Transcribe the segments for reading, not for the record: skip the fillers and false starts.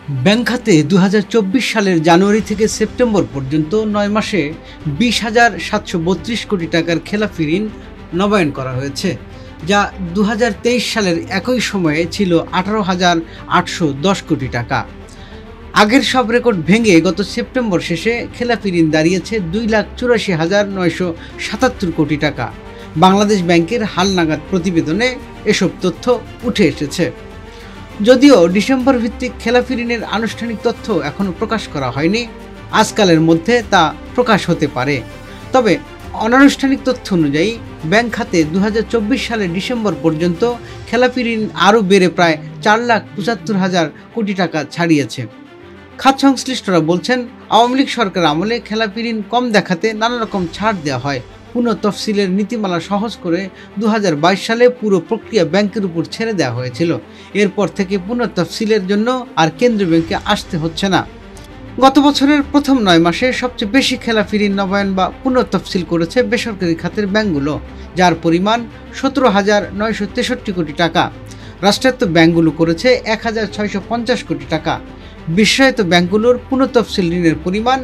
Bank খাতে ২০২৪ সালের জানুয়ারি থেকে সেপ্টেম্বর পর্যন্ত ৯ মাসে ২০,৭৩২ কোটি টাকার খেলাপি ঋণ নবায়ন করা হয়েছে, যা ২০২৩ সালের একই সময়ে ছিল ১৮,৮১০ কোটি টাকা। আগের সব রেকর্ড ভেঙে গত সেপ্টেম্বর শেষে খেলাপি ঋণ দাঁড়িয়েছে ২,৮৪,৯৭৭ কোটি টাকা। বাংলাদেশ ব্যাংকের হালনাগাদ প্রতিবেদনে এসব তথ্য উঠে এসেছে। যদিও ডিসেম্বর ভিত্তিক খেলাপি ঋণের আনুষ্ঠানিক তথ্য এখনও প্রকাশ করা হয়নি, আজকালের মধ্যে তা প্রকাশ হতে পারে। তবে অনানুষ্ঠানিক তথ্য অনুযায়ী ব্যাংক খাতে ২০২৪ সালের ডিসেম্বর পর্যন্ত খেলাপি ঋণ আরও বেড়ে প্রায় ৪,৭৫,০০০ কোটি টাকা ছাড়িয়েছে। খাত সংশ্লিষ্টরা বলছেন, আওয়ামী লীগ সরকার আমলে খেলাপি ঋণ কম দেখাতে নানা রকম ছাড় দেওয়া হয়। পুনঃ তফসিলের নীতিমালা সহজ করে ২০২২ সালে পুরো প্রক্রিয়া ব্যাংকের উপর ছেড়ে দেওয়া হয়েছিল। এরপর থেকে পুনঃ তফসিলের জন্য আর কেন্দ্রীয় ব্যাংকে আসতে হচ্ছে না। গত বছরের প্রথম ৯ মাসে সবচেয়ে বেশি খেলাপি ঋণ নবায়ন বা পুনঃ তফসিল করেছে বেসরকারি খাতের ব্যাংকগুলো, যার পরিমাণ ১৭,৯৬৩ কোটি টাকা। রাষ্ট্রায়ত্ত ব্যাংকগুলো করেছে ১,৬৫০ কোটি টাকা। বিশ্বায়িত ব্যাংকগুলোর পুনঃ তফসিল ঋণের পরিমাণ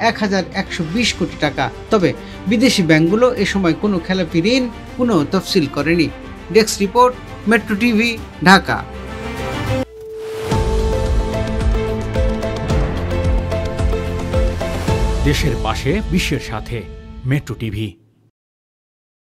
১,১২০ কোটি টাকা। তবে বিদেশি ব্যাংকগুলো এ সময় কোনো খেলাপি ঋণ পুনঃ তফসিল করেনি। Desk report, metro TV, Dhaka. দেশের পাশে, বিশ্বের সাথে। Metro TV.